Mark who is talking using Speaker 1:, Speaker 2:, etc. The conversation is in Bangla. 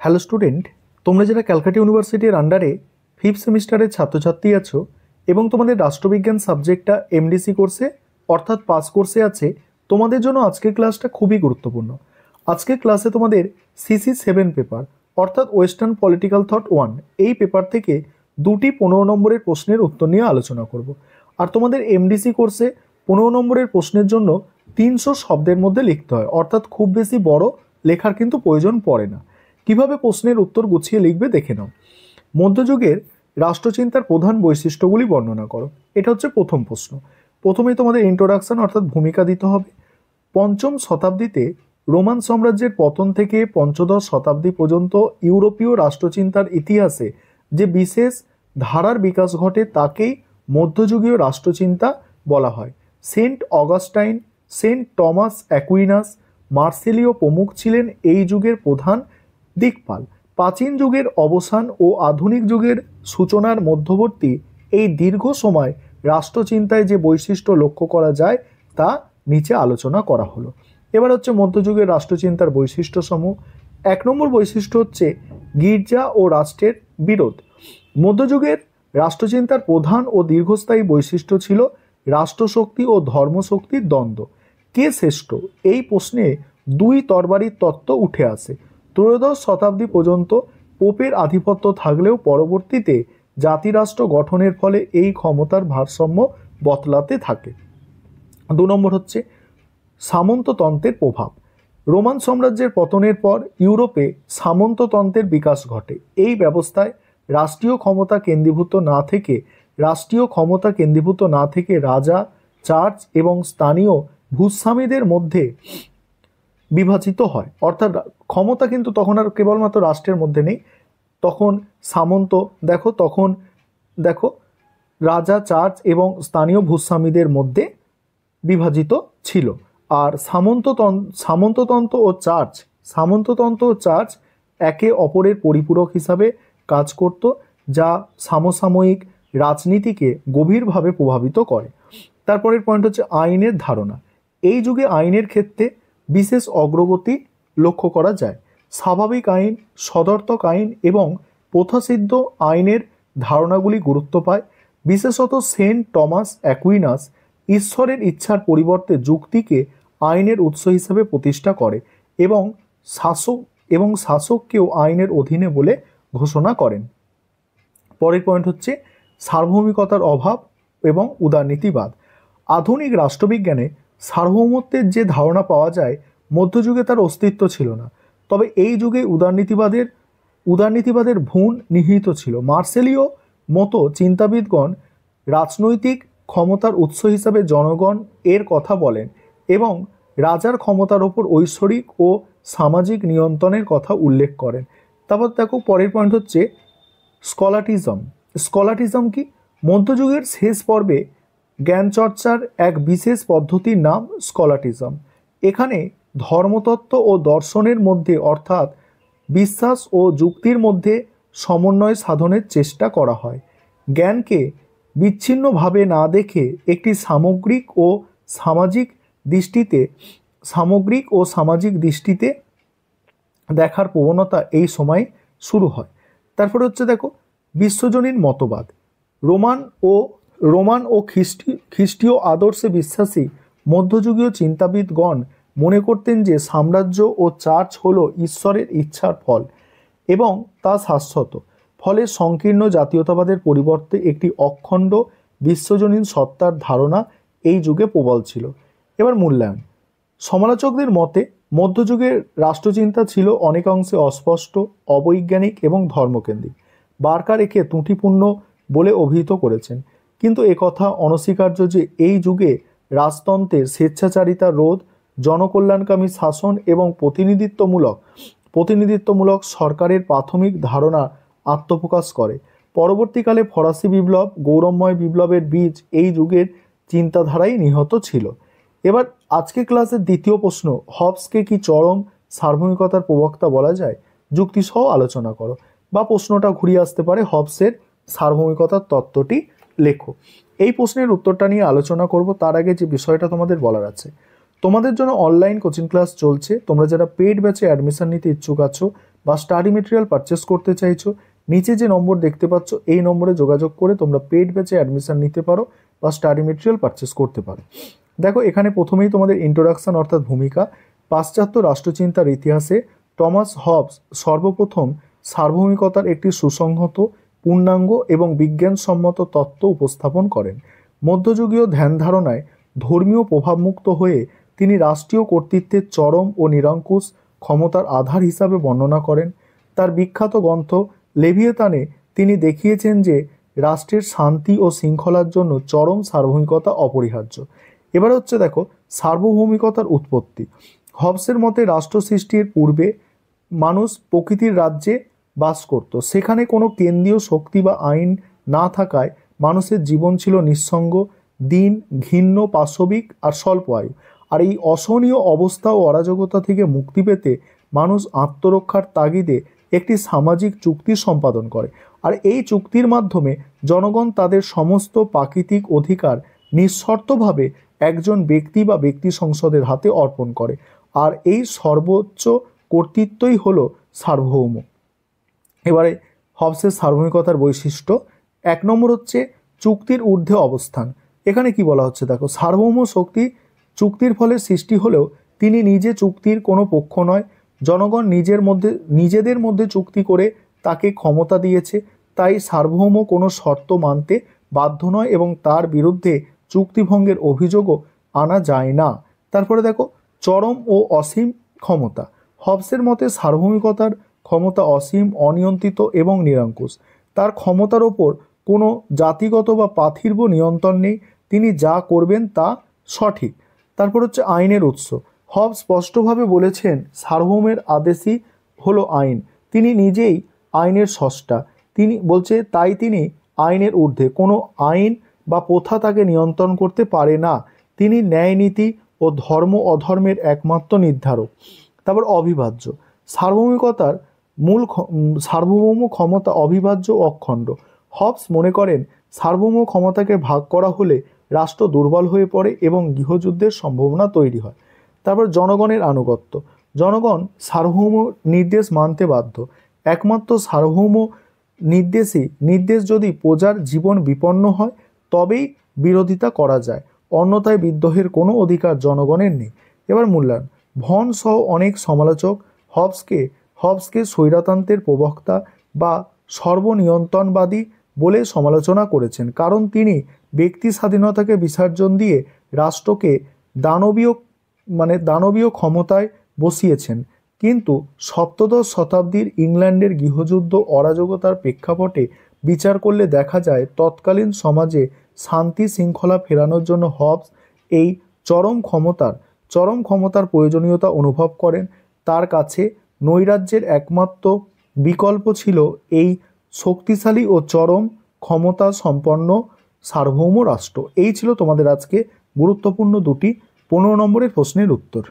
Speaker 1: হ্যালো স্টুডেন্ট, তোমরা যারা ক্যালকাটা ইউনিভার্সিটির আন্ডারে 5th সেমিস্টারের ছাত্রছাত্রী আছো এবং তোমাদের রাষ্ট্রবিজ্ঞান সাবজেক্টটা এমডিসি কোর্সে অর্থাৎ পাস কোর্সে আছে, তোমাদের জন্য আজকের ক্লাসটা খুবই গুরুত্বপূর্ণ। আজকের ক্লাসে তোমাদের সিসি 7 পেপার অর্থাৎ ওয়েস্টার্ন পলিটিক্যাল থট 1 এই পেপার থেকে দুটি 15 নম্বরের প্রশ্নের উত্তর নিয়ে আলোচনা করব। আর তোমাদের এমডিসি কোর্সে 15 নম্বরের প্রশ্নের জন্য 300 শব্দের মধ্যে লিখতে হয়, অর্থাৎ খুব বেশি বড় লেখার কিন্তু প্রয়োজন পড়ে না। কিভাবে প্রশ্নের উত্তর গুছিয়ে লিখবে দেখে নাও। মধ্যযুগের রাষ্ট্রচিন্তার প্রধান বৈশিষ্ট্যগুলি বর্ণনা করো। এটা হচ্ছে প্রথম প্রশ্ন। প্রথমেই তোমাদের ইন্ট্রোডাকশন অর্থাৎ ভূমিকা দিতে হবে। পঞ্চম শতাব্দীতে রোমান সাম্রাজ্যের পতন থেকে পঞ্চদশ শতাব্দী পর্যন্ত ইউরোপীয় রাষ্ট্রচিন্তার ইতিহাসে যে বিশেষ ধারার বিকাশ ঘটে তাকেই মধ্যযুগীয় রাষ্ট্রচিন্তা বলা হয়। Saint Augustine, Saint Thomas Aquinas, মার্সেলীয় প্রমুখ ছিলেন এই যুগের প্রধান দিকপাল। প্রাচীন যুগের অবসান ও আধুনিক যুগের সূচনার মধ্যবর্তী এই দীর্ঘ সময় রাষ্ট্রচিন্তায় যে বৈশিষ্ট্য লক্ষ্য করা যায় তা নিচে আলোচনা করা হলো। এবার হচ্ছে মধ্যযুগের রাষ্ট্রচিন্তার বৈশিষ্ট্যসমূহ। 1 নম্বর বৈশিষ্ট্য হচ্ছে গির্জা ও রাষ্ট্রের বিরোধ। মধ্যযুগের রাষ্ট্রচিন্তার প্রধান ও দীর্ঘস্থায়ী বৈশিষ্ট্য ছিল রাষ্ট্রশক্তি ও ধর্মশক্তির দ্বন্দ্ব। কে শ্রেষ্ঠ এই প্রশ্নে দুই তরবারির তত্ত্ব উঠে আসে। ত্রয়োদশ শতাব্দী পর্যন্ত পোপের আধিপত্য থাকলেও পরবর্তীতে জাতিরাষ্ট্র গঠনের ফলে এই ক্ষমতার ভারসাম্য বদলাতে থাকে। 2 নম্বর হচ্ছে সামন্ততন্ত্রের প্রভাব। রোমান সাম্রাজ্যের পতনের পর ইউরোপে সামন্ততন্ত্রের বিকাশ ঘটে। এই ব্যবস্থায় রাষ্ট্রীয় ক্ষমতা কেন্দ্রীভূত না থেকে রাজা, চার্চ এবং স্থানীয় ভূস্বামীদের মধ্যে বিভাজিত হয়। অর্থাৎ ক্ষমতা কিন্তু তখন আর কেবলমাত্র রাষ্ট্রের মধ্যে নেই, তখন রাজা, চার্চ এবং স্থানীয় ভূস্বামীদের মধ্যে বিভাজিত ছিল। আর সামন্ততন্ত্র ও চার্চ একে অপরের পরিপূরক হিসাবে কাজ করত, যা সমসাময়িক রাজনীতিকে গভীরভাবে প্রভাবিত করে। তারপরের পয়েন্ট হচ্ছে আইনের ধারণা। এই যুগে আইনের ক্ষেত্রে বিশেষ অগ্রগতি লক্ষ্য করা যায়। স্বাভাবিক আইন, সদর্থক আইন এবং প্রথাসিদ্ধ আইনের ধারণাগুলি গুরুত্ব পায়। বিশেষত সেন্ট টমাস অ্যাকুইনাস ঈশ্বরের ইচ্ছার পরিবর্তে যুক্তিকে আইনের উৎস হিসেবে প্রতিষ্ঠা করে এবং শাসককেও আইনের অধীনে বলে ঘোষণা করেন। পরের পয়েন্ট হচ্ছে সার্বভৌমিকতার অভাব এবং উদারনীতিবাদ। আধুনিক রাষ্ট্রবিজ্ঞানে সার্বভৌমত্বের যে ধারণা পাওয়া যায়, মধ্যযুগে তার অস্তিত্ব ছিল না। তবে এই যুগে উদারনীতিবাদের ভ্রূণ নিহিত ছিল। মার্সেলীয় মতো চিন্তাবিদগণ রাজনৈতিক ক্ষমতার উৎস হিসাবে জনগণ এর কথা বলেন এবং রাজার ক্ষমতার ওপর ঐশ্বরিক ও সামাজিক নিয়ন্ত্রণের কথা উল্লেখ করেন। তারপর দেখো পরের পয়েন্ট হচ্ছে স্কলাটিজম কি? মধ্যযুগের শেষ পর্বে জ্ঞানচর্চার এক বিশেষ পদ্ধতির নাম স্কলাটিজম। এখানে ধর্মতত্ত্ব ও দর্শনের মধ্যে অর্থাৎ বিশ্বাস ও যুক্তির মধ্যে সমন্বয় সাধনের চেষ্টা করা হয়। জ্ঞানকে বিচ্ছিন্নভাবে না দেখে একটি সামগ্রিক ও সামাজিক দৃষ্টিতে দেখার প্রবণতা এই সময় শুরু হয়। তারপরে হচ্ছে দেখো বিশ্বজনীন মতবাদ। রোমান ও খ্রিস্টীয় আদর্শে বিশ্বাসী মধ্যযুগীয় চিন্তাবিদগণ মনে করতেন যে সাম্রাজ্য ও চার্চ হলো ঈশ্বরের ইচ্ছার ফল এবং তা শাশ্বত। ফলে সংকীর্ণ জাতীয়তাবাদের পরিবর্তে একটি অখণ্ড বিশ্বজনীন সত্তার ধারণা এই যুগে প্রবল ছিল। এবার মূল্যায়ন। সমালোচকদের মতে মধ্যযুগের রাষ্ট্রচিন্তা ছিল অনেকাংশে অস্পষ্ট, অবৈজ্ঞানিক এবং ধর্মকেন্দ্রিক। বার্কার একে ত্রুটিপূর্ণ বলে অভিহিত করেছেন। কিন্তু একথা অনস্বীকার্য যে এই যুগে রাজতন্ত্রের স্বেচ্ছাচারিতা রোধ, জনকল্যাণকামী শাসন এবং প্রতিনিধিত্বমূলক সরকারের প্রাথমিক ধারণা আত্মপ্রকাশ করে। পরবর্তীকালে ফরাসি বিপ্লব, গৌরবময় বিপ্লবের বীজ এই যুগের চিন্তাধারায় নিহত ছিল। এবার আজকে ক্লাসের দ্বিতীয় প্রশ্ন, হবসকে কি চরম সার্বভৌমিকতার প্রবক্তা বলা যায়? যুক্তিসহ আলোচনা করো। বা প্রশ্নটা ঘুরিয়ে আসতে পারে হবসের সার্বভৌমিকতার তত্ত্বটি লেখো। এই প্রশ্নের উত্তরটা নিয়ে আলোচনা করব। তার আগে যে বিষয়টা তোমাদের বলার আছে, তোমাদের জন্য অনলাইন কোচিং ক্লাস চলছে। তোমরা যারা পেইড ব্যাচে অ্যাডমিশন নিতে ইচ্ছুক আছো বা স্টাডি মেটেরিয়াল পারচেস করতে চাইছো, নিচে যে নম্বর দেখতে পাচ্ছ এই নম্বরে যোগাযোগ করে তোমরা পেইড ব্যাচে অ্যাডমিশন নিতে পারো বা স্টাডি মেটেরিয়াল পারচেস করতে পারো। দেখো এখানে প্রথমেই তোমাদের ইন্ট্রোডাকশন অর্থাৎ ভূমিকা। পাশ্চাত্য রাষ্ট্রচিন্তার ইতিহাসে টমাস হবস সর্বপ্রথম সার্বভৌমিকতার একটি সুসংহত, পূর্ণাঙ্গ এবং বিজ্ঞানসম্মত তত্ত্ব উপস্থাপন করেন। মধ্যযুগীয় ধ্যান ধারণায় ধর্মীয় প্রভাবমুক্ত হয়ে তিনি রাষ্ট্রীয় কর্তৃত্বের চরম ও নিরঙ্কুশ ক্ষমতার আধার হিসাবে বর্ণনা করেন। তার বিখ্যাত গ্রন্থ লেভিয়েথানে তিনি দেখিয়েছেন যে রাষ্ট্রের শান্তি ও শৃঙ্খলার জন্য চরম সার্বভৌমিকতা অপরিহার্য। এবার হচ্ছে দেখো সার্বভৌমিকতার উৎপত্তি। হবসের মতে রাষ্ট্র সৃষ্টির পূর্বে মানুষ প্রকৃতির রাজ্যে বাস করত। সেখানে কোনো কেন্দ্রীয় শক্তি বা আইন না থাকায় মানুষের জীবন ছিল নিঃসঙ্গ, দিন, ঘৃণ্য, পাশবিক আর স্বল্প আয়ু। আর এই অসহনীয় অবস্থা ও অরাজকতা থেকে মুক্তি পেতে মানুষ আত্মরক্ষার তাগিদে একটি সামাজিক চুক্তি সম্পাদন করে। আর এই চুক্তির মাধ্যমে জনগণ তাদের সমস্ত প্রাকৃতিক অধিকার নিঃশর্তভাবে একজন ব্যক্তি বা ব্যক্তি সংসদের হাতে অর্পণ করে। আর এই সর্বোচ্চ কর্তৃত্বই হলো সার্বভৌম। এবারে হবসের সার্বভৌমিকতার বৈশিষ্ট্য। 1 নম্বর হচ্ছে চুক্তির ঊর্ধ্বে অবস্থান। এখানে কি বলা হচ্ছে দেখো, সার্বভৌম শক্তি চুক্তির ফলে সৃষ্টি হলেও তিনি নিজে চুক্তির কোনো পক্ষ নয়। জনগণ নিজেদের মধ্যে চুক্তি করে তাকে ক্ষমতা দিয়েছে, তাই সার্বভৌম কোনো শর্ত মানতে বাধ্য নয় এবং তার বিরুদ্ধে চুক্তিভঙ্গের অভিযোগও আনা যায় না। তারপরে দেখো চরম ও অসীম ক্ষমতা। হবসের মতে সার্বভৌমিকতার ক্ষমতা অসীম, অনিয়ন্ত্রিত এবং নিরঙ্কুশ। তার ক্ষমতার ওপর কোনো জাতিগত বা পার্থিব নিয়ন্ত্রণ নেই, তিনি যা করবেন তা সঠিক। তারপর হচ্ছে আইনের উৎস। হবস স্পষ্টভাবে বলেছেন সার্বভৌমের আদেশই হলো আইন, তিনি নিজেই আইনের স্রষ্টা। তিনি বলছে তাই তিনি আইনের ঊর্ধ্বে, কোনো আইন বা প্রথা তাকে নিয়ন্ত্রণ করতে পারে না। তিনি ন্যায়, নীতি ও ধর্ম অধর্মের একমাত্র নির্ধারক। তারপর অবিভাজ্য। সার্বভৌমিকতার সার্বভৌম ক্ষমতা অবিভাজ্য ও অখণ্ড। হবস মনে করেন সার্বভৌম ক্ষমতাকে ভাগ করা হলে রাষ্ট্র দুর্বল হয়ে পড়ে এবং গৃহযুদ্ধের সম্ভাবনা তৈরি হয়। তারপর জনগণের আনুগত্য। জনগণ সার্বভৌম নির্দেশ মানতে বাধ্য। একমাত্র সার্বভৌম নির্দেশ যদি প্রজার জীবন বিপন্ন হয় তবেই বিরোধিতা করা যায়, অন্যথায় বিদ্রোহের কোনো অধিকার জনগণের নেই। এবার মূল্যায়ন। ভন সহ অনেক সমালোচক হবসকে স্বৈরতন্ত্রের প্রবক্তা বা সর্বনিয়ন্ত্রণবাদী বলে সমালোচনা করেছেন, কারণ তিনি ব্যক্তি স্বাধীনতাকে বিসর্জন দিয়ে রাষ্ট্রকে দানবীয় ক্ষমতায় বসিয়েছেন। কিন্তু সপ্তদশ শতাব্দীর ইংল্যান্ডের গৃহযুদ্ধ অরাজকতার প্রেক্ষাপটে বিচার করলে দেখা যায় তৎকালীন সমাজে শান্তি শৃঙ্খলা ফেরানোর জন্য হবস এই চরম ক্ষমতার প্রয়োজনীয়তা অনুভব করেন। তার কাছে নৈরাজ্যের একমাত্র বিকল্প ছিল এই শক্তিশালী ও চরম ক্ষমতা সম্পন্ন সার্বভৌম রাষ্ট্র। এই ছিল তোমাদের আজকে গুরুত্বপূর্ণ 2টি 15 নম্বরের প্রশ্নের উত্তর।